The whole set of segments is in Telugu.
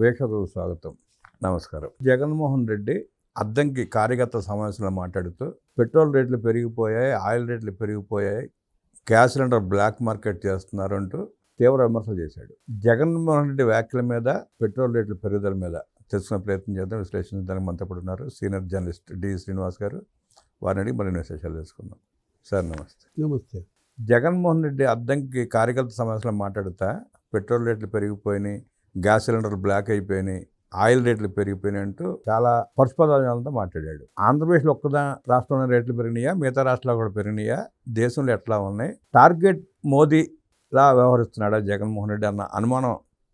వీక్షకులకు స్వాగతం. నమస్కారం. జగన్మోహన్ రెడ్డి అద్దంకి కార్యకర్తల సమావేశంలో మాట్లాడుతూ పెట్రోల్ రేట్లు పెరిగిపోయాయి, ఆయిల్ రేట్లు పెరిగిపోయాయి, గ్యాస్ సిలిండర్ బ్లాక్ మార్కెట్ చేస్తున్నారు అంటూ తీవ్ర విమర్శలు చేశాడు. జగన్మోహన్ రెడ్డి వ్యాఖ్యల మీద, పెట్రోల్ రేట్ల పెరుగుదల మీద తెలుసుకునే ప్రయత్నం చేద్దాం. విశ్లేషించడానికి మనతో పాటు ఉన్నారు సీనియర్ జర్నలిస్ట్ డి శ్రీనివాస్ గారు. వారిని అడిగి మరిన్ని విశేషాలు తెలుసుకుందాం. సార్ నమస్తే. నమస్తే. జగన్మోహన్ రెడ్డి అద్దంకి కార్యకర్తల సమావేశంలో మాట్లాడుతా పెట్రోల్ రేట్లు పెరిగిపోయినాయి, గ్యాస్ సిలిండర్లు బ్లాక్ అయిపోయినాయి, ఆయిల్ రేట్లు పెరిగిపోయినాయి అంటూ చాలా పరుషపదాలతో మాట్లాడాడు. ఆంధ్రప్రదేశ్లో ఒక్కదా రాష్ట్రంలో రేట్లు పెరిగినాయా, మిగతా రాష్ట్రాలు కూడా పెరిగినాయా, దేశంలో ఎట్లా ఉన్నాయి, టార్గెట్ మోదీలా వ్యవహరిస్తున్నాడా జగన్మోహన్ రెడ్డి అన్న అనుమానం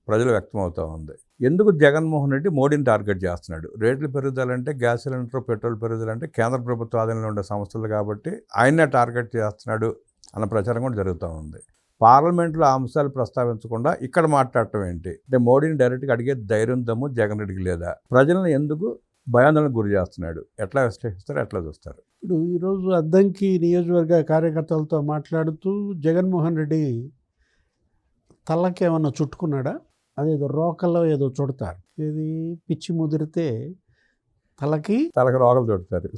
ప్రజలు వ్యక్తమవుతూ ఉంది. ఎందుకు జగన్మోహన్ రెడ్డి మోడీని టార్గెట్ చేస్తున్నాడు? రేట్లు పెరుగుదలంటే, గ్యాస్ సిలిండర్ పెట్రోల్ పెరుగుదలంటే కేంద్ర ప్రభుత్వ ఆధీనంలో ఉండే సంస్థలు కాబట్టి ఆయన్నే టార్గెట్ చేస్తున్నాడు అన్న ప్రచారం కూడా జరుగుతూ ఉంది. పార్లమెంట్లో ఆ అంశాలు ప్రస్తావించకుండా ఇక్కడ మాట్లాడటం ఏంటి? అంటే మోడీని డైరెక్ట్గా అడిగే ధైర్యం దమ్ము జగన్ రెడ్డికి లేదా? ప్రజలను ఎందుకు భయాందోళనకు గురి చేస్తున్నాడు? ఎట్లా విశ్లేషిస్తారు, ఎట్లా చూస్తారు? ఇప్పుడు ఈరోజు అద్దంకి నియోజకవర్గ కార్యకర్తలతో మాట్లాడుతూ జగన్మోహన్ రెడ్డి తలకి ఏమన్నా చుట్టుకున్నాడా? అదేదో రోకల్లో ఏదో చుడతారు, ఏది పిచ్చి ముదిరితే తలకి రోకలు చుడతారు,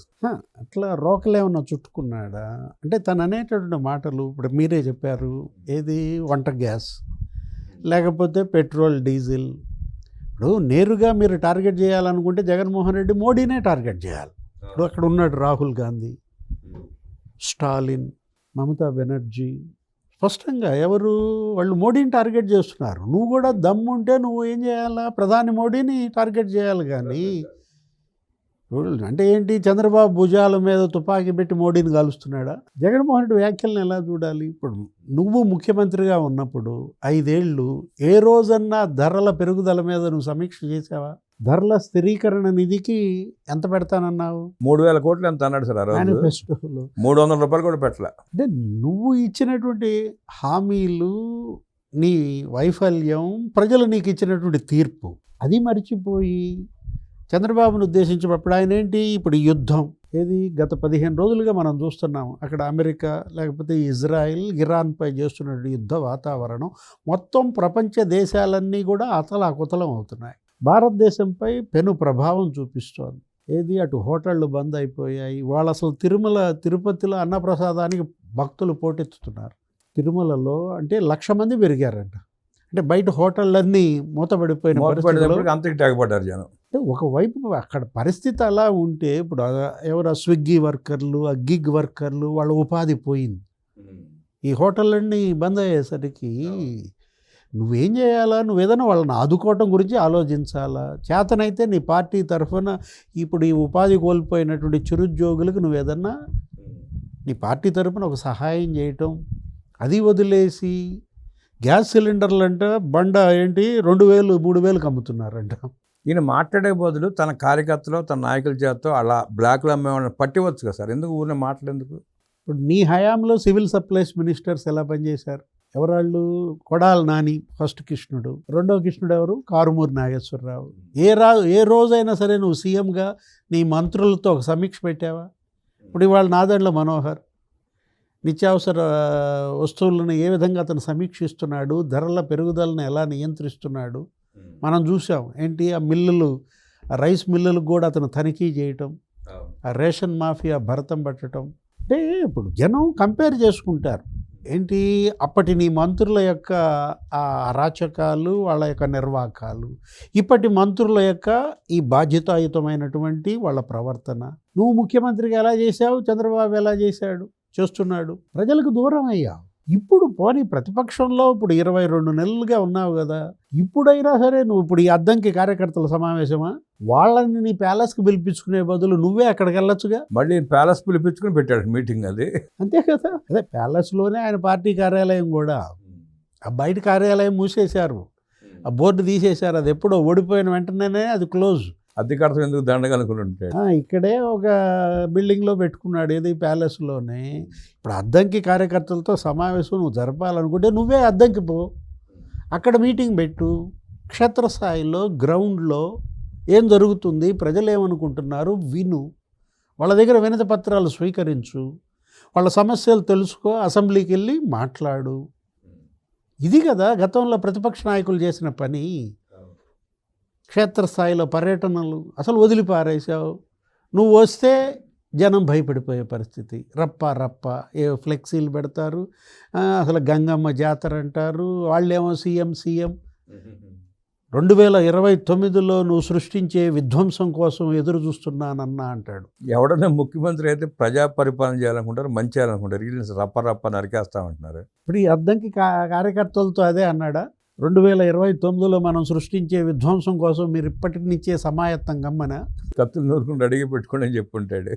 అట్లా రోకలు ఏమన్నా చుట్టుకున్నాడా అంటే తను అనేటటువంటి మాటలు ఇప్పుడు మీరే చెప్పారు. ఏది వంట గ్యాస్ లేకపోతే పెట్రోల్ డీజిల్. ఇప్పుడు నేరుగా మీరు టార్గెట్ చేయాలనుకుంటే జగన్మోహన్ రెడ్డి మోడీనే టార్గెట్ చేయాలి. ఇప్పుడు అక్కడ ఉన్నాడు రాహుల్ గాంధీ, స్టాలిన్, మమతా బెనర్జీ. స్పష్టంగా ఎవరు వాళ్ళు మోడీని టార్గెట్ చేస్తున్నారు. నువ్వు కూడా దమ్ముంటే నువ్వు ఏం చేయాలా? ప్రధాని మోడీని టార్గెట్ చేయాలి. కానీ అంటే ఏంటి, చంద్రబాబు భుజాల మీద తుపాకీ పెట్టి మోడీని కలుస్తున్నాడా? జగన్మోహన్ రెడ్డి వ్యాఖ్యలను ఎలా చూడాలి? ఇప్పుడు నువ్వు ముఖ్యమంత్రిగా ఉన్నప్పుడు 5 ఏళ్ళు ఏ రోజన్నా ధరల పెరుగుదల మీద నువ్వు సమీక్ష చేసావా? ధరల స్థిరీకరణ నిధికి ఎంత పెడతానన్నావు? 3,000 కోట్లు ఎంత అన్నాడు సార్ మేనిఫెస్టోలో. 300 రూపాయలు కూడా పెట్టలే. అంటే నువ్వు ఇచ్చినటువంటి హామీలు, నీ వైఫల్యం, ప్రజలు నీకు ఇచ్చినటువంటి తీర్పు అది మర్చిపోయి చంద్రబాబును ఉద్దేశించినప్పుడు ఆయన ఏంటి, ఇప్పుడు యుద్ధం ఏది గత 15 రోజులుగా మనం చూస్తున్నాము. అక్కడ అమెరికా లేకపోతే ఇజ్రాయిల్, ఇరాన్పై చేస్తున్న యుద్ధ వాతావరణం మొత్తం ప్రపంచ దేశాలన్నీ కూడా అతలాకుతలం అవుతున్నాయి. భారతదేశంపై పెను ప్రభావం చూపిస్తోంది. ఏది అటు హోటళ్ళు బంద్ అయిపోయాయి. వాళ్ళు అసలు తిరుపతిలో అన్నప్రసాదానికి భక్తులు పోటెత్తుతున్నారు. తిరుమలలో అంటే 1,00,000 మంది పెరిగారంట. అంటే బయట హోటళ్ళన్నీ మూతపడిపోయిన అంతకి తెగబడ్డారు జనం. అంటే ఒకవైపు అక్కడ పరిస్థితి అలా ఉంటే ఇప్పుడు ఎవరు స్విగ్గీ వర్కర్లు, ఆ గిగ్ వర్కర్లు, వాళ్ళ ఉపాధి పోయింది. ఈ హోటళ్ళన్నీ బంద్ అయ్యేసరికి నువ్వేం చేయాలా? నువ్వేదైనా వాళ్ళని ఆదుకోవటం గురించి ఆలోచించాలా? చేతనైతే నీ పార్టీ తరఫున ఇప్పుడు ఈ ఉపాధి కోల్పోయినటువంటి చిరుద్యోగులకు నువ్వేదన్నా నీ పార్టీ తరఫున ఒక సహాయం చేయటం. అది వదిలేసి గ్యాస్ సిలిండర్లు అంట బండ ఏంటి 2,000 3,000కి అమ్ముతున్నారంట. ఈయన మాట్లాడే బదులు తన కార్యకర్తలు, తన నాయకుల చేత అలా బ్లాక్లో అమ్మేవాళ్ళని పట్టివచ్చు కదా సార్. ఎందుకు ఊరిని మాట్లాడేందుకు? ఇప్పుడు నీ హయాంలో సివిల్ సప్లైస్ మినిస్టర్స్ ఎలా పనిచేశారు? ఎవరాళ్ళు? కొడాలి నాని ఫస్ట్ కృష్ణుడు, రెండో కృష్ణుడు ఎవరు? కారుమూరి నాగేశ్వరరావు. ఏ రోజైనా సరే నువ్వు సీఎంగా నీ మంత్రులతో ఒక సమీక్ష పెట్టావా? ఇప్పుడు ఇవాళ నాదెండ్ల మనోహర్ నిత్యావసర వస్తువులను ఏ విధంగా అతను సమీక్షిస్తున్నాడు, ధరల పెరుగుదలను ఎలా నియంత్రిస్తున్నాడు మనం చూసాం. ఏంటి ఆ మిల్లులు, రైస్ మిల్లులకు కూడా అతను తనిఖీ చేయటం, ఆ రేషన్ మాఫియా భరతం పట్టడం. అంటే ఇప్పుడు జనం కంపేర్ చేసుకుంటారు. ఏంటి అప్పటి నీ మంత్రుల యొక్క ఆ అరాచకాలు, వాళ్ళ యొక్క నిర్వాకాలు, ఇప్పటి మంత్రుల యొక్క ఈ బాధ్యతాయుతమైనటువంటి వాళ్ళ ప్రవర్తన. నువ్వు ముఖ్యమంత్రిగా ఎలా చేశావు, చంద్రబాబు ఎలా చేస్తున్నాడు. ప్రజలకు దూరం అయ్యావు. ఇప్పుడు పోనీ ప్రతిపక్షంలో ఇప్పుడు 22 నెలలుగా ఉన్నావు కదా, ఇప్పుడైనా సరే నువ్వు ఇప్పుడు ఈ అద్దంకి కార్యకర్తల సమావేశమా? వాళ్ళని నీ ప్యాలెస్కి పిలిపించుకునే బదులు నువ్వే అక్కడికి వెళ్ళొచ్చుగా. మళ్ళీ ప్యాలెస్ పిలిపించుకుని పెట్టాడు మీటింగ్. అది అంతే కదా. అదే ప్యాలెస్లోనే ఆయన పార్టీ కార్యాలయం కూడా, ఆ బయట కార్యాలయం మూసేశారు, ఆ బోర్డు తీసేశారు. అది ఎప్పుడో ఓడిపోయిన వెంటనే అది క్లోజ్. అధికారులు ఎందుకు దండగనుకుని ఉంటాయి. ఇక్కడే ఒక బిల్డింగ్లో పెట్టుకున్నాడు, ఏది ప్యాలెస్లోనే. ఇప్పుడు అద్దంకి కార్యకర్తలతో సమావేశం నువ్వు జరపాలనుకుంటే నువ్వే అద్దంకి పో, అక్కడ మీటింగ్ పెట్టు. క్షేత్రస్థాయిలో గ్రౌండ్లో ఏం జరుగుతుంది, ప్రజలు ఏమనుకుంటున్నారు విను, వాళ్ళ దగ్గర వినతి పత్రాలు స్వీకరించు, వాళ్ళ సమస్యలు తెలుసుకో, అసెంబ్లీకి వెళ్ళి మాట్లాడు. ఇది కదా గతంలో ప్రతిపక్ష నాయకులు చేసిన పని. క్షేత్రస్థాయిలో పర్యటనలు అసలు వదిలిపారేసావు. నువ్వు వస్తే జనం భయపడిపోయే పరిస్థితి. రప్ప ఏ ఫ్లెక్సీలు పెడతారు, అసలు గంగమ్మ జాతర అంటారు, వాళ్ళేమో సీఎం 2029లో నువ్వు సృష్టించే విధ్వంసం కోసం ఎదురు చూస్తున్నానన్నా అంటాడు. ఎవడన్నా ముఖ్యమంత్రి అయితే ప్రజా పరిపాలన చేయాలనుకుంటారు, మంచి చేయాలనుకుంటారు, వీళ్ళని రప్ప నరికేస్తామంటున్నారు. ఇప్పుడు ఈ అద్దంకి కార్యకర్తలతో అదే అన్నాడా? 2029లో మనం సృష్టించే విధ్వంసం కోసం మీరు ఇప్పటి నుంచే సమాయత్తం గమ్మన కత్తులు నూరుకుని అడిగి పెట్టుకోండి అని చెప్పుంటాడు.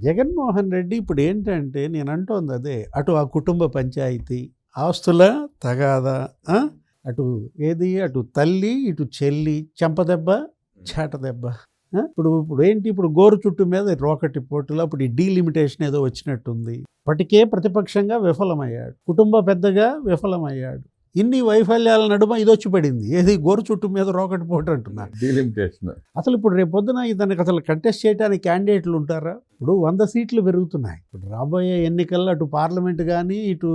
జగన్మోహన్ రెడ్డి ఇప్పుడు ఏంటంటే నేను అంటోంది అదే, అటు ఆ కుటుంబ పంచాయతీ, ఆస్తుల తగాదా, అటు అటు తల్లి ఇటు చెల్లి, చెంపదెబ్బ చాటదెబ్బ. ఇప్పుడు ఏంటి, ఇప్పుడు గోరు చుట్టు మీద రోకటి పోటులో అప్పుడు ఈ డీలిమిటేషన్ ఏదో వచ్చినట్టుంది. ఇప్పటికే ప్రతిపక్షంగా విఫలమయ్యాడు, కుటుంబ పెద్దగా విఫలమయ్యాడు. ఇన్ని వైఫల్యాల నడుమ ఇది వచ్చి పడింది. ఏది గోరు చుట్టు మీద రోకటి పోటు అంటున్నారు. డీలిమిటేషన్ అసలు ఇప్పుడు రేపు పొద్దున దానికి అసలు కంటెస్ట్ చేయడానికి క్యాండిడేట్లు ఉంటారా? ఇప్పుడు 100 సీట్లు పెరుగుతున్నాయి. ఇప్పుడు రాబోయే ఎన్నికల్లో అటు పార్లమెంట్ కానీ ఇటు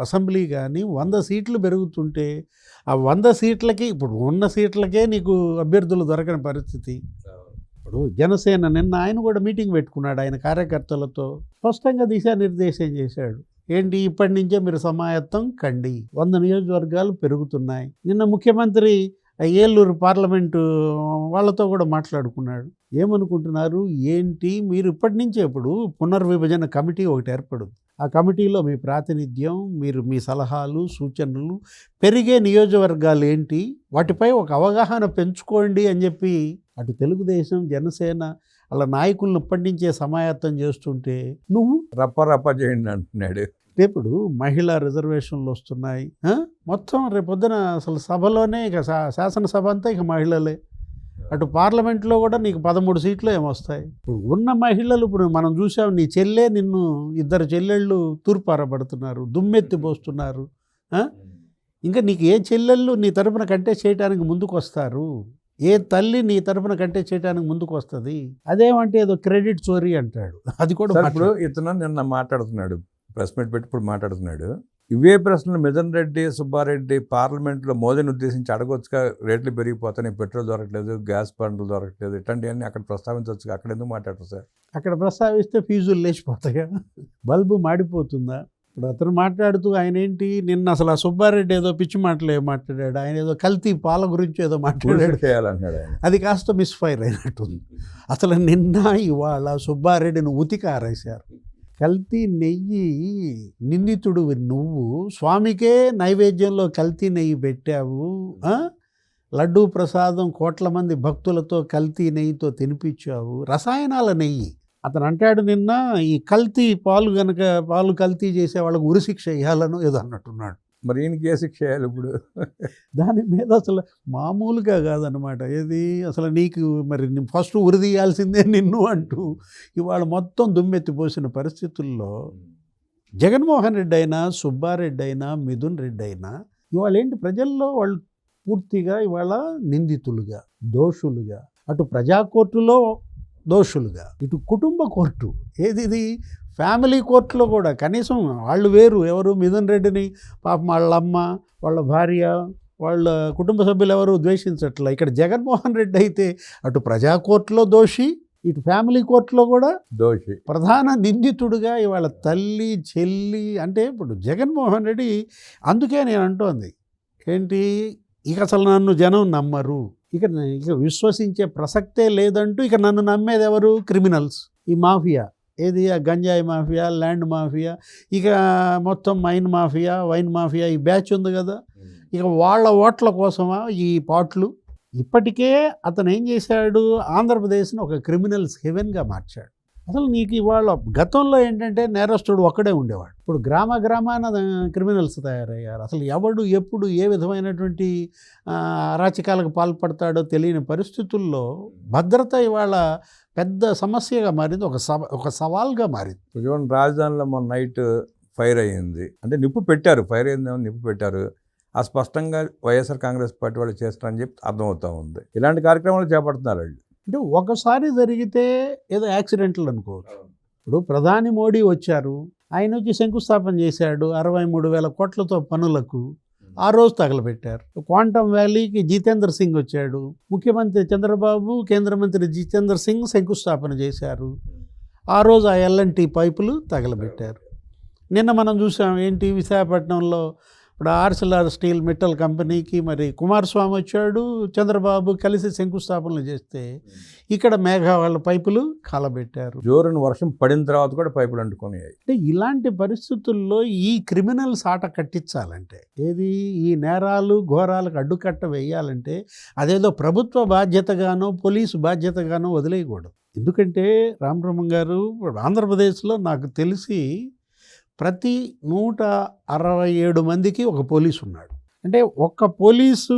అసెంబ్లీ కానీ 100 సీట్లు పెరుగుతుంటే ఆ 100 సీట్లకి ఇప్పుడు ఉన్న సీట్లకే నీకు అభ్యర్థులు దొరకని పరిస్థితి. ఇప్పుడు జనసేన నిన్న ఆయన కూడా మీటింగ్ పెట్టుకున్నాడు, ఆయన కార్యకర్తలతో స్పష్టంగా దిశానిర్దేశం చేశాడు. ఏంటి, ఇప్పటి నుంచే మీరు సమాయత్తం కండి, 100 నియోజకవర్గాలు పెరుగుతున్నాయి. నిన్న ముఖ్యమంత్రి ఏలూరు పార్లమెంటు వాళ్ళతో కూడా మాట్లాడుకున్నాడు. ఏమనుకుంటున్నారు ఏంటి, మీరు ఇప్పటి నుంచే ఇప్పుడు పునర్విభజన కమిటీ ఒకటి ఏర్పడుతుంది. ఆ కమిటీలో మీ ప్రాతినిధ్యం, మీరు మీ సలహాలు సూచనలు, పెరిగే నియోజకవర్గాలు ఏంటి, వాటిపై ఒక అవగాహన పెంచుకోండి అని చెప్పి అటు తెలుగుదేశం జనసేన అలా నాయకులను ఇప్పటి నుంచే సమాయత్తం చేస్తుంటే నువ్వు రప్ప చేయండి అంటున్నాడు. ఇప్పుడు మహిళా రిజర్వేషన్లు వస్తున్నాయి, మొత్తం రేపొద్దున అసలు సభలోనే ఇక శాసనసభ అంతా ఇక మహిళలే. అటు పార్లమెంట్లో కూడా నీకు 13 సీట్లు ఏమొస్తాయి. ఇప్పుడు ఉన్న మహిళలు ఇప్పుడు మనం చూసాం, నీ చెల్లె నిన్ను 2 చెల్లెళ్ళు తూర్పారబడుతున్నారు, దుమ్మెత్తి పోస్తున్నారు. ఇంకా నీకు ఏ చెల్లెళ్ళు నీ తరపున కంటెస్ట్ చేయడానికి ముందుకు వస్తారు? ఏ తల్లి నీ తరపున కంటెస్ట్ చేయడానికి ముందుకు వస్తుంది? అదేమంటే ఏదో క్రెడిట్ చోరీ అంటాడు. అది కూడా ఇప్పుడు ఇతను నిన్న మాట్లాడుతున్నాడు, ప్రెస్ మీట్ పెట్టి ఇప్పుడు మాట్లాడుతున్నాడు. ఇవే ప్రశ్నలు మిథున్ రెడ్డి, సుబ్బారెడ్డి పార్లమెంట్లో మోదీని ఉద్దేశించి అడగొచ్చుగా, రేట్లు పెరిగిపోతాయి, పెట్రోల్ దొరకట్లేదు, గ్యాస్ బండ్లు దొరకట్లేదు, ఇట్లాంటివన్నీ అక్కడ ప్రస్తావించవచ్చు. అక్కడ ఎందుకు మాట్లాడరు సార్? అక్కడ ప్రస్తావిస్తే ఫీజులు లేచిపోతాయా? బల్బు మాడిపోతుందా? ఇప్పుడు అతను మాట్లాడుతూ ఆయన ఏంటి, నిన్న అసలు ఆ సుబ్బారెడ్డి ఏదో పిచ్చి మాటలు మాట్లాడాడు, ఆయన ఏదో కల్తీ పాల గురించి ఏదో మాట్లాడాడు చేయాలన్నాడు. అది కాస్త మిస్ఫైర్ అయినట్టుంది. అసలు నిన్న ఇవాళ సుబ్బారెడ్డిని ఉతికారేశారు. కల్తీ నెయ్యి నిందితుడు నువ్వు, స్వామికే నైవేద్యంలో కల్తీ నెయ్యి పెట్టావు, లడ్డూ ప్రసాదం కోట్ల మంది భక్తులతో కల్తీ నెయ్యితో తినిపించావు, రసాయనాల నెయ్యి. అతను అంటాడు నిన్న, ఈ కల్తీ పాలు కల్తీ చేసే వాళ్ళకు ఉరిశిక్ష వేయాలను ఏదో అన్నట్టున్నాడు. మరి ఈయనకి ఏ శిక్ష వేయాలి ఇప్పుడు? దాని మీద అసలు మామూలుగా కాదనమాట. ఏది అసలు నీకు మరి ఫస్ట్ ఉరి తీయాల్సిందే నిన్ను అంటూ ఇవాళ మొత్తం దుమ్మెత్తిపోసిన పరిస్థితుల్లో జగన్మోహన్ రెడ్డి అయినా, సుబ్బారెడ్డి అయినా, మిథున్ రెడ్డి అయినా ఇవాళ ఏంటి, ప్రజల్లో వాళ్ళు పూర్తిగా ఇవాళ నిందితులుగా, దోషులుగా, అటు ప్రజా కోర్టులో దోషులుగా, ఇటు కుటుంబ కోర్టు, ఇది ఫ్యామిలీ కోర్టులో కూడా కనీసం వాళ్ళు వేరు, ఎవరు మిథున్ రెడ్డిని పాపం వాళ్ళ అమ్మ, వాళ్ళ భార్య, వాళ్ళ కుటుంబ సభ్యులు ఎవరు ద్వేషించట్ల. ఇక్కడ జగన్మోహన్ రెడ్డి అయితే అటు ప్రజా కోర్టులో దోషి, ఇటు ఫ్యామిలీ కోర్టులో కూడా దోషి, ప్రధాన నిందితుడుగా ఇవాళ తల్లి చెల్లి. అంటే ఇప్పుడు జగన్మోహన్ రెడ్డి, అందుకే నేను అంటోంది ఏంటి, ఇక అసలు నన్ను జనం నమ్మరు, ఇక విశ్వసించే ప్రసక్తే లేదంటూ ఇక నన్ను నమ్మేది ఎవరు? క్రిమినల్స్, ఈ మాఫియా, ఏది ఆ గంజాయి మాఫియా, ల్యాండ్ మాఫియా, ఇక మొత్తం వైన్ మాఫియా ఈ బ్యాచ్ ఉంది కదా, ఇక వాళ్ళ ఓట్ల కోసమా ఈ పాటలు. ఇప్పటికే అతను ఏం చేశాడు, ఆంధ్రప్రదేశ్ని ఒక క్రిమినల్స్ హెవెన్గా మార్చాడు. అసలు నీకు ఇవాళ గతంలో ఏంటంటే నేరస్తుడు ఒక్కడే ఉండేవాడు, ఇప్పుడు గ్రామాన క్రిమినల్స్ తయారయ్యారు. అసలు ఎవడు ఎప్పుడు ఏ విధమైనటువంటి అరాచకాలకు పాల్పడతాడో తెలియని పరిస్థితుల్లో భద్రత ఇవాళ పెద్ద సమస్యగా మారింది, ఒక సవాల్గా మారింది. చూడండి, రాజధానిలో మొన్న నైట్ ఫైర్ అయ్యింది, అంటే నిప్పు పెట్టారు, ఫైర్ అయిందేమో నిప్పు పెట్టారు, స్పష్టంగా వైఎస్ఆర్ కాంగ్రెస్ పార్టీ వాళ్ళు చేస్తారని చెప్పి అర్థమవుతూ ఉంది. ఇలాంటి కార్యక్రమాలు చేపడుతున్నారు వాళ్ళు. అంటే ఒకసారి జరిగితే ఏదో యాక్సిడెంట్లు అనుకోవచ్చు. ఇప్పుడు ప్రధాని మోడీ వచ్చారు, ఆయన వచ్చి శంకుస్థాపన చేశాడు 63,000 కోట్లతో పనులకు. ఆ రోజు తగలబెట్టారు. క్వాంటమ్ వ్యాలీకి జితేంద్ర సింగ్ వచ్చాడు, ముఖ్యమంత్రి చంద్రబాబు, కేంద్ర మంత్రి జితేంద్ర సింగ్ శంకుస్థాపన చేశారు. ఆ రోజు ఆ ఎల్ఎన్టీ పైపులు తగలబెట్టారు. నిన్న మనం చూసాం ఏంటి, విశాఖపట్నంలో ఇప్పుడు ఆర్సిలార్ స్టీల్ మెటల్ కంపెనీకి మరి కుమారస్వామి వచ్చాడు, చంద్రబాబు కలిసి శంకుస్థాపనలు చేస్తే ఇక్కడ మేఘావాళ్ళ పైపులు కాలబెట్టారు. జోరున వర్షం పడిన తర్వాత కూడా పైపులు అంటుకున్నాయి. అంటే ఇలాంటి పరిస్థితుల్లో ఈ క్రిమినల్స్ ఆట కట్టించాలంటే, ఏది ఈ నేరాలు ఘోరాలకు అడ్డుకట్ట వేయాలంటే అదేదో ప్రభుత్వ బాధ్యతగానో పోలీసు బాధ్యతగానో వదిలేయకూడదు. ఎందుకంటే రామబ్రహ్మం గారు, ఆంధ్రప్రదేశ్లో నాకు తెలిసి ప్రతి 167 మందికి ఒక పోలీసు ఉన్నాడు. అంటే ఒక్క పోలీసు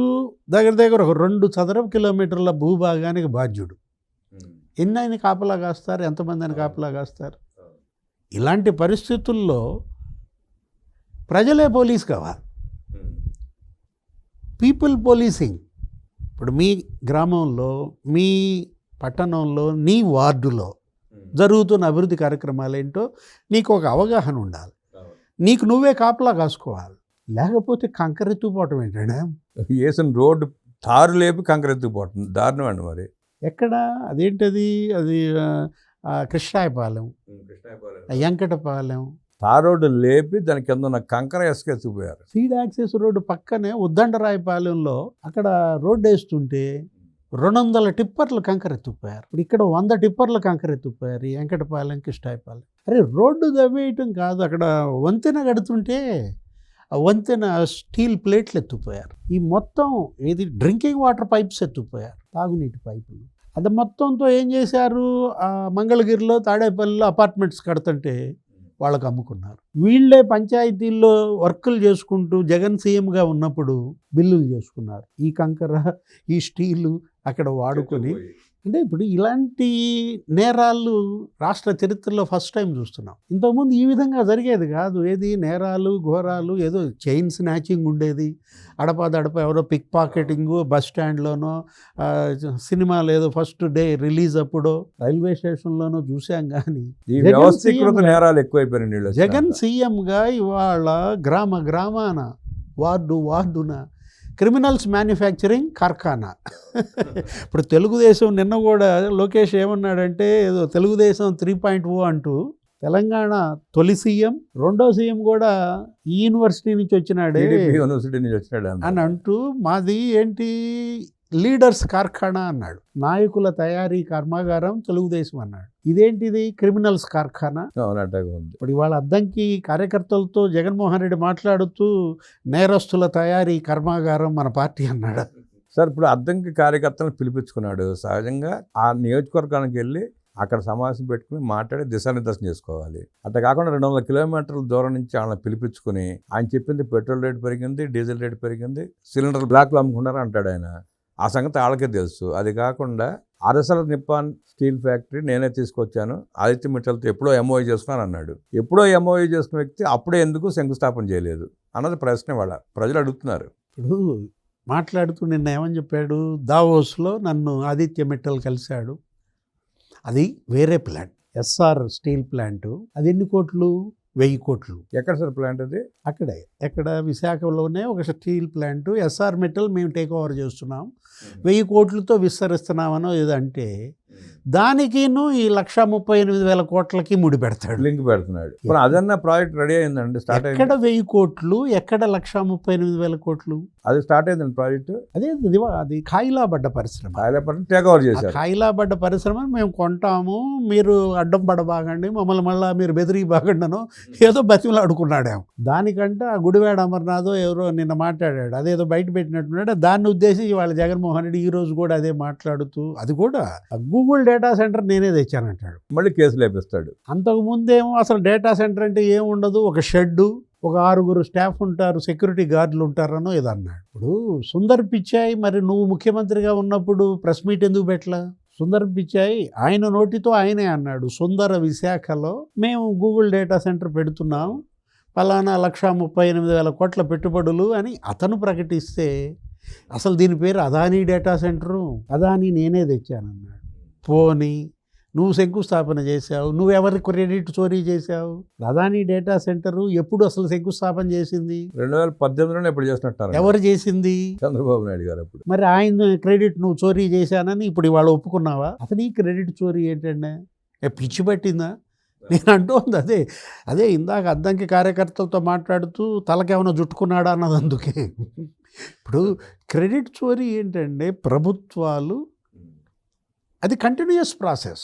దగ్గర ఒక 2 చదరపు కిలోమీటర్ల భూభాగానికి బాధ్యుడు. ఎన్ని ఆయన కాపలా కాస్తారు, ఎంతమంది అని కాపలా కాస్తారు? ఇలాంటి పరిస్థితుల్లో ప్రజలే పోలీస్ కావాలి, పీపుల్ పోలీసింగ్. ఇప్పుడు మీ గ్రామంలో, మీ పట్టణంలో, నీ వార్డులో జరుగుతున్న అభివృద్ధి కార్యక్రమాలు ఏంటో నీకు ఒక అవగాహన ఉండాలి. నీకు నువ్వే కాపలా కాసుకోవాలి. లేకపోతే కంకరెత్తుపోవటం ఏంటంటే, వేసిన రోడ్డు తారు లేపి కంకరెత్తుకుపోతుంది. దారుణం అండి మరి. ఎక్కడ అదేంటది, అది కృష్ణాయపాలెం, వెంకటపాలెం తార్ రోడ్డు లేపి దాని కింద ఉన్న కంకర ఎసుకెత్తుకుపోయారు. సీడ్ యాక్సెస్ రోడ్డు పక్కనే ఉద్దండరాయపాలెంలో అక్కడ రోడ్డు వేస్తుంటే 200 టిప్పర్లు కంకరెత్తుకుపోయారు. ఇప్పుడు ఇక్కడ 100 టిప్పర్లు కంకరెత్తుకుపోయారు ఈ వెంకటపాలెం, కృష్ణాయపాలెం. అరే రోడ్డు దవ్వేయటం కాదు, అక్కడ వంతెన కడుతుంటే ఆ వంతెన స్టీల్ ప్లేట్లు ఎత్తుకుపోయారు. ఈ మొత్తం ఏది డ్రింకింగ్ వాటర్ పైప్స్ ఎత్తుకుపోయారు, తాగునీటి పైపులు. అది మొత్తంతో ఏం చేశారు, మంగళగిరిలో, తాడేపల్లిలో అపార్ట్మెంట్స్ కడుతుంటే వాళ్ళకు అమ్ముకున్నారు. వీళ్ళే పంచాయతీల్లో వర్కులు చేసుకుంటూ జగన్ సీఎంగా ఉన్నప్పుడు బిల్లులు చేసుకున్నారు. ఈ కంకర, ఈ స్టీలు అక్కడ వాడుకొని. అంటే ఇప్పుడు ఇలాంటి నేరాలు రాష్ట్ర చరిత్రలో ఫస్ట్ టైం చూస్తున్నాం. ఇంతకుముందు ఈ విధంగా జరిగేది కాదు. ఏది నేరాలు ఘోరాలు, ఏదో చైన్ స్నాచింగ్ ఉండేది, అడప ఎవరో పిక్ పాకెటింగ్ బస్ స్టాండ్లోనో, సినిమాలో ఏదో ఫస్ట్ డే రిలీజ్ అప్పుడో రైల్వే స్టేషన్లోనో చూసాం. కానీ వ్యవస్థీకృత నేరాలు ఎక్కువైపోయినాయి. జగన్ సీఎంగా ఇవాళ గ్రామాన, వార్డున క్రిమినల్స్ మ్యానుఫ్యాక్చరింగ్ కార్ఖానా. ఇప్పుడు తెలుగుదేశం నిన్న కూడా లోకేష్ ఏమన్నాడంటే, ఏదో తెలుగుదేశం 3.0 అంటూ తెలంగాణ తొలి సీఎం, రెండో సీఎం కూడా ఈ యూనివర్సిటీ నుంచి వచ్చినాడే అని అంటూ, మాది ఏంటి లీడర్స్ కార్ఖానా అన్నాడు. నాయకుల తయారీ కర్మాగారం తెలుగుదేశం అన్నాడు. ఇదేంటిది క్రిమినల్స్ కార్ఖానా. ఇప్పుడు ఇవాళ అద్దంకి కార్యకర్తలతో జగన్మోహన్ రెడ్డి మాట్లాడుతూ నేరస్తుల తయారీ కర్మాగారం మన పార్టీ అన్నాడు. సార్ ఇప్పుడు అద్దంకి కార్యకర్తలను పిలిపించుకున్నాడు. సహజంగా ఆ నియోజకవర్గానికి వెళ్ళి అక్కడ సమావేశం పెట్టుకుని మాట్లాడి దిశానిర్దేశం చేసుకోవాలి. అట్లా కాకుండా 200 కిలోమీటర్ల దూరం నుంచి వాళ్ళని పిలిపించుకుని ఆయన చెప్పింది పెట్రోల్ రేటు పెరిగింది, డీజిల్ రేటు పెరిగింది, సిలిండర్ బ్లాక్లో అమ్ముకున్నారు అంటాడు ఆయన. ఆ సంగతి వాళ్ళకే తెలుసు. అది కాకుండా ఆర్ఎస్ఎల్ నిప్పాన్ స్టీల్ ఫ్యాక్టరీ నేనే తీసుకొచ్చాను, ఆదిత్య మిట్టల్తో ఎప్పుడో ఎంఓయూ చేసుకున్నాను అన్నాడు. ఎప్పుడో ఎంఓయూ చేసుకున్న వ్యక్తి అప్పుడే ఎందుకు శంకుస్థాపన చేయలేదు అన్నది ప్రశ్న వాళ్ళ ప్రజలు అడుగుతున్నారు. ఇప్పుడు మాట్లాడుతూ నిన్న ఏమని చెప్పాడు, దావోస్లో నన్ను ఆదిత్య మిట్టల్ కలిశాడు. అది వేరే ప్లాంట్, ఎస్ఆర్ స్టీల్ ప్లాంట్. అది ఎన్ని కోట్లు? 1000 కోట్లు. ఎక్కడ సార్ ప్లాంట్ అది? అక్కడే, ఎక్కడ విశాఖలోనే ఒక స్టీల్ ప్లాంట్ ఎస్ఆర్ మెటల్ మేము టేక్ ఓవర్ చేస్తున్నాం, 1000 కోట్లతో విస్తరిస్తున్నామనో ఏదంటే దానికిను ఈ 138,000 కోట్లకి ముడి పెడతాడు, లింక్ పెడుతున్నాడు. అదన్నా ప్రాజెక్ట్ రెడీ అయిందండి, స్టార్ట్ అయింది. ఎక్కడ 1000 కోట్లు, ఎక్కడ 138,000 కోట్లు? అది స్టార్ట్ అయిందండి ప్రాజెక్టు. అది ఖాయిలాబడ్డ పరిశ్రమ, టేక్ ఓవర్ చేశారు. ఖాయిలాబడ్డ పరిశ్రమ మేము కొంటాము, మీరు అడ్డం పడబాగండి, మమ్మల్ని మళ్ళీ మీరు బెదిరి బాగండనో ఏదో బతిమలు అడుకున్నాడేమో. దానికంటే ఆ గుడివాడ అమర్నాథో ఎవరో నిన్న మాట్లాడాడు, అదేదో బయట పెట్టినట్టున్నాడు. దాన్ని ఉద్దేశించి వాళ్ళ జగన్మోహన్ రెడ్డి ఈ రోజు కూడా అదే మాట్లాడుతూ, అది కూడా గూగుల్ డేటా సెంటర్ నేనే తెచ్చానంటాడు. మళ్ళీ కేసులు వేపిస్తాడు. అంతకుముందేమో అసలు డేటా సెంటర్ అంటే ఏముండదు, ఒక షెడ్డు, ఒక 6 స్టాఫ్ ఉంటారు, సెక్యూరిటీ గార్డులు ఉంటారనో ఏదో అన్నాడు. ఇప్పుడు సుందర్ పిచాయ్ మరి నువ్వు ముఖ్యమంత్రిగా ఉన్నప్పుడు ప్రెస్ మీట్ ఎందుకు పెట్టలా? సుందర్ పిచాయ్ ఆయన నోటితో ఆయనే అన్నాడు, సుందర విశాఖలో మేము గూగుల్ డేటా సెంటర్ పెడుతున్నాం, పలానా 138,000 కోట్ల పెట్టుబడులు అని అతను ప్రకటిస్తే అసలు దీని పేరు అదానీ డేటా సెంటరు, అదానీ నేనే తెచ్చానన్నాడు. పోనీ నువ్వు శంకుస్థాపన చేశావు, నువ్వెవరి క్రెడిట్ చోరీ చేశావు? అదానీ డేటా సెంటర్ ఎప్పుడు అసలు శంకుస్థాపన చేసింది? 2018లోనే ఎప్పుడు చేసినట్టు ఎవరు చేసింది? చంద్రబాబు నాయుడు గారు అప్పుడు. మరి ఆయన క్రెడిట్ నువ్వు చోరీ చేశానని ఇప్పుడు ఇవాళ ఒప్పుకున్నావా? అసలు ఈ క్రెడిట్ చోరీ ఏంటంటే పిచ్చి పట్టిందా? నేను అంటోంది అదే అదే ఇందాక అద్దంకి కార్యకర్తలతో మాట్లాడుతూ తలకేమైనా జుట్టుకున్నాడా అన్నది అందుకే. ఇప్పుడు క్రెడిట్ చోరీ ఏంటంటే ప్రభుత్వాలు అది కంటిన్యూస్ ప్రాసెస్.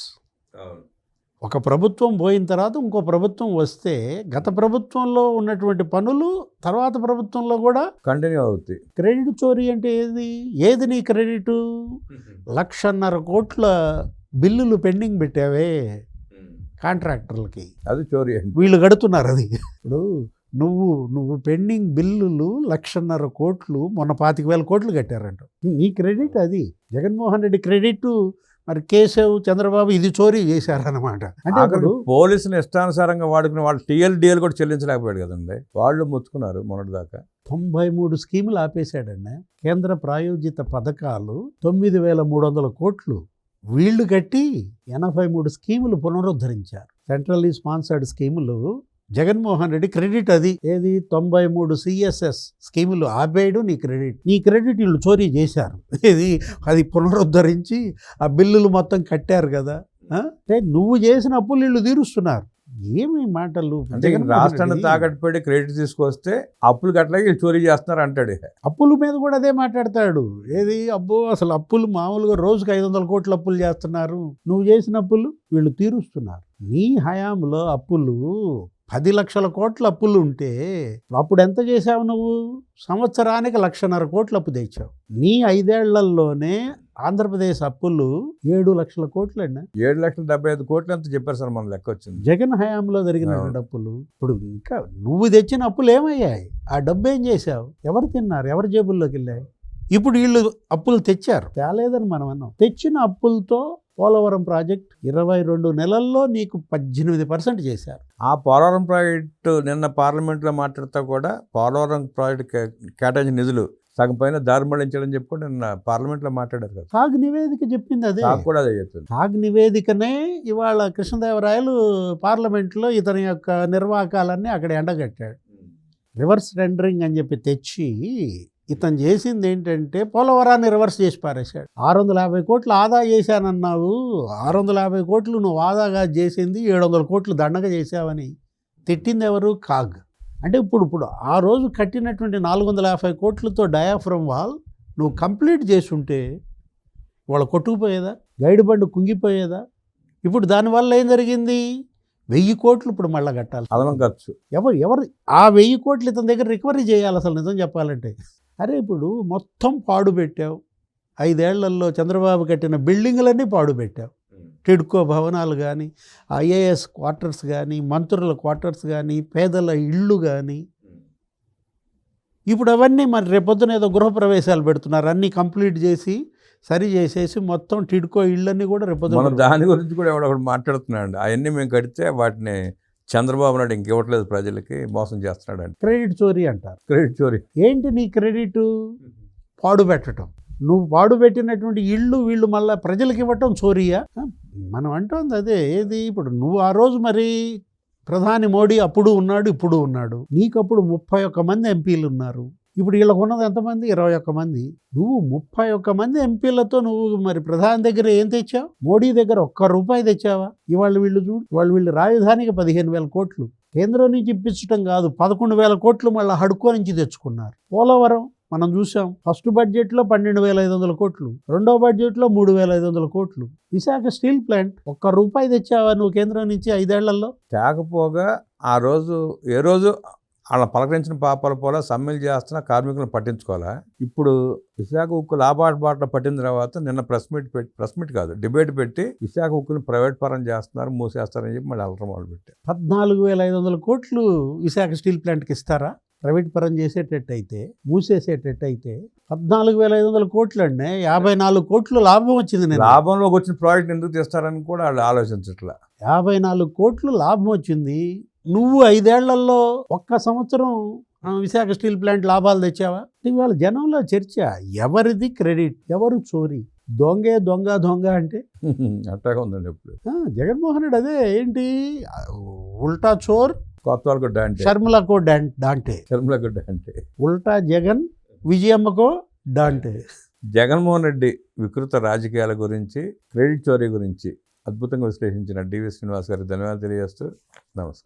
ఒక ప్రభుత్వం పోయిన తర్వాత ఇంకో ప్రభుత్వం వస్తే గత ప్రభుత్వంలో ఉన్నటువంటి పనులు తర్వాత ప్రభుత్వంలో కూడా కంటిన్యూ అవుతాయి. క్రెడిట్ చోరీ అంటే ఏది నీ క్రెడిట్? 1,50,000 కోట్ల బిల్లులు పెండింగ్ పెట్టావే కాంట్రాక్టర్లకి, అది చోరీ అండి. వీళ్ళు కడుతున్నారు అది. ఇప్పుడు నువ్వు పెండింగ్ బిల్లులు 1,50,000 కోట్లు, మొన్న 25,000 కోట్లు కట్టారంట. నీ క్రెడిట్ అది. జగన్మోహన్ రెడ్డి క్రెడిట్ మరి కేశవ్, చంద్రబాబు ఇది చోరీ చేశారన్నమాట. అంటే ఇప్పుడు పోలీసులు ఇష్టానుసారంగా వాడుకుని వాళ్ళు TLDL కూడా చెల్లించలేకపోయాడు కదండి, వాళ్ళు ముచ్చుకున్నారు మొన్నటిదాకా. 93 స్కీములు ఆపేశాడండి. కేంద్ర ప్రాయోజిత పథకాలు 9,300 కోట్లు వీళ్ళు కట్టి 83 స్కీములు పునరుద్ధరించారు. సెంట్రల్లీ స్పాన్సర్డ్ స్కీములు జగన్మోహన్ రెడ్డి క్రెడిట్ అది. ఏది 93 CSS స్కీములు ఆపేయడు నీ క్రెడిట్ వీళ్ళు చోరీ చేశారు. ఇది అది పునరుద్ధరించి ఆ బిల్లులు మొత్తం కట్టారు కదా. అంటే నువ్వు చేసిన అప్పులు వీళ్ళు తీరుస్తున్నారు. ఏమి మాటలు! అంటే రాష్ట్రాన్ని తాకట్టు పెట్టి క్రెడిట్ తీసుకొస్తే అప్పులు కట్టలేక వీళ్ళు చోరీ చేస్తున్నారు అంటాడు. అప్పుల మీద కూడా అదే మాట్లాడతాడు. ఏది అబ్బో అసలు అప్పులు మామూలుగా రోజుకి 500 కోట్ల అప్పులు చేస్తున్నారు. నువ్వు చేసిన అప్పులు వీళ్ళు తీరుస్తున్నారు. నీ హయాంలో అప్పులు 10 లక్షల కోట్ల అప్పులు ఉంటే అప్పుడు ఎంత చేశావు నువ్వు? సంవత్సరానికి 1,50,000 కోట్ల అప్పు తెచ్చావు. నీ 5 ఏళ్లలోనే ఆంధ్రప్రదేశ్ అప్పులు 7 లక్షల కోట్లు అండి. 7,75,000 కోట్లు ఎంత చెప్పారు సార్, మన లెక్క వచ్చింది. జగన్ హయాంలో జరిగినటువంటి అప్పులు. ఇప్పుడు ఇంకా నువ్వు తెచ్చిన అప్పులు ఏమయ్యాయి? ఆ డబ్బు ఏం చేశావు? ఎవరు తిన్నారు? ఎవరి జేబుల్లోకి వెళ్ళాయి? ఇప్పుడు వీళ్ళు అప్పులు తెచ్చారు, తేలేదని మనం అన్నాం. తెచ్చిన అప్పులతో పోలవరం ప్రాజెక్ట్ 22 నెలల్లో నీకు 18% చేశారు. ఆ పోలవరం ప్రాజెక్టు నిన్న పార్లమెంట్లో మాట్లాడుతూ కూడా పోలవరం ప్రాజెక్టు కేటాయించిన నిధులు సగం పైన దారి మళ్లించాలని చెప్పి నిన్న పార్లమెంట్లో మాట్లాడారు కదా. సాగు నివేదిక చెప్పింది అదే. కూడా అదే చెప్తుంది. సాగు నివేదికనే ఇవాళ కృష్ణదేవరాయలు పార్లమెంట్లో ఇతని యొక్క నిర్వాహకాలన్నీ అక్కడ ఎండగట్టాడు. రివర్స్ టెండరింగ్ అని చెప్పి తెచ్చి ఇతను చేసింది ఏంటంటే పోలవరాన్ని రివర్స్ చేసి పారేశాడు. 650 కోట్లు ఆదా చేశానన్నావు. 650 కోట్లు నువ్వు ఆదాగా చేసింది 700 కోట్లు దండగా చేశావని తిట్టింది ఎవరు? కాగ్. అంటే ఇప్పుడు ఆ రోజు కట్టినటువంటి 450 కోట్లతో డయాఫ్రమ్ వాల్ నువ్వు కంప్లీట్ చేసి ఉంటే వాళ్ళు కొట్టుకుపోయేదా? Guide bund కుంగిపోయేదా? ఇప్పుడు దానివల్ల ఏం జరిగింది? 1000 కోట్లు ఇప్పుడు మళ్ళీ కట్టాలి. అదనం ఖర్చు. ఎవరు ఆ 1000 కోట్లు ఇతని దగ్గర రికవరీ చేయాలి అసలు నిజం చెప్పాలంటే. అరే ఇప్పుడు మొత్తం పాడు పెట్టావు. 5 ఏళ్లలో చంద్రబాబు కట్టిన బిల్డింగులన్నీ పాడు పెట్టావు. టిడ్కో భవనాలు కానీ, IAS క్వార్టర్స్ కానీ, మంత్రుల క్వార్టర్స్ కానీ, పేదల ఇళ్ళు కానీ. ఇప్పుడు అవన్నీ మరి రేపొద్దున ఏదో గృహప్రవేశాలు పెడుతున్నారు. అన్నీ కంప్లీట్ చేసి సరి చేసేసి మొత్తం టిడ్కో ఇళ్ళన్నీ కూడా రేపొద్దున. దాని గురించి కూడా ఎవడొకడు మాట్లాడుతున్నాడు. అవన్నీ మేము కడితే వాటిని చంద్రబాబు నాయుడు ఇంకివ్వట్లేదు ప్రజలకి, మోసం చేస్తున్నాడు అంటే క్రెడిట్ చోరీ అంటారు. క్రెడిట్ చోరీ ఏంటి? నీ క్రెడిట్ పాడు పెట్టడం. నువ్వు పాడు పెట్టినటువంటి ఇళ్ళు వీళ్ళు మళ్ళీ ప్రజలకు ఇవ్వటం చోరీయా? మనం అంటోంది అదే. ఏది ఇప్పుడు నువ్వు ఆ రోజు మరి ప్రధాని మోడీ అప్పుడు ఉన్నాడు, ఇప్పుడు ఉన్నాడు. నీకప్పుడు 31 మంది ఎంపీలు ఉన్నారు. ఇప్పుడు వీళ్ళకు ఉన్నది ఎంతమంది? 21 మంది. నువ్వు 31 మంది ఎంపీలతో నువ్వు మరి ప్రధాని దగ్గర ఏం తెచ్చావు? మోడీ దగ్గర ₹1 తెచ్చావా? ఇవాళ వీళ్ళు చూడు, వీళ్ళు రాజధానికి 15,000 కోట్లు కేంద్రం నుంచి ఇప్పించడం కాదు, 11,000 కోట్లు మళ్ళీ హడ్కో నుంచి తెచ్చుకున్నారు. పోలవరం మనం చూసాం. ఫస్ట్ బడ్జెట్లో 12,500 కోట్లు, రెండో బడ్జెట్లో 3,500 కోట్లు. విశాఖ స్టీల్ ప్లాంట్ ₹1 తెచ్చావా నువ్వు కేంద్రం నుంచి 5 ఏళ్లలో? తేకపోగా ఆ రోజు ఏ రోజు వాళ్ళ పలకరించిన పాపాల పోలా సమ్మెలు చేస్తున్న కార్మికులను పట్టించుకోవాలా. ఇప్పుడు విశాఖ ఉక్కు లాభాబాటలో పట్టిన తర్వాత నిన్న ప్రెస్ మీట్ కాదు డిబేట్ పెట్టి విశాఖ ఉక్కుని ప్రైవేట్ పరం చేస్తున్నారు, మూసేస్తారని చెప్పి మళ్ళీ అలరం మొదలు పెట్టారు. 14,500 కోట్లు విశాఖ స్టీల్ ప్లాంట్కి ఇస్తారా? ప్రైవేట్ పరం చేసేటట్టయితే, మూసేసేటట్టయితే 14,500 కోట్లు అండి. 54 కోట్లు లాభం వచ్చింది. లాభంలోకి వచ్చిన ప్రాజెక్ట్ ఎందుకు తెస్తారని కూడా వాళ్ళు ఆలోచించట్లా. 54 కోట్లు లాభం వచ్చింది. నువ్వు 5 ఏళ్లలో ఒక్క సంవత్సరం విశాఖ స్టీల్ ప్లాంట్ లాభాలు తెచ్చావా? ఇవాళ జనంలో చర్చ ఎవరిది క్రెడిట్, ఎవరు చోరీ. దొంగే దొంగ దొంగ అంటే అట్టాగా ఉందండి ఇప్పుడు. జగన్మోహన్ రెడ్డి అదే ఏంటి ఉల్టా చోర్ కొత్త వాళ్ళకు డాంటే, షర్మిలకో డాంటే, షర్మిలకు డాంటే. ఉల్టా జగన్ విజయమ్మకో డాంటే. జగన్మోహన్ రెడ్డి వికృత రాజకీయాల గురించి, క్రెడిట్ చోరీ గురించి అద్భుతంగా విశ్లేషించిన డివి శ్రీనివాస్ గారికి ధన్యవాదాలు తెలియజేస్తూ నమస్కారం.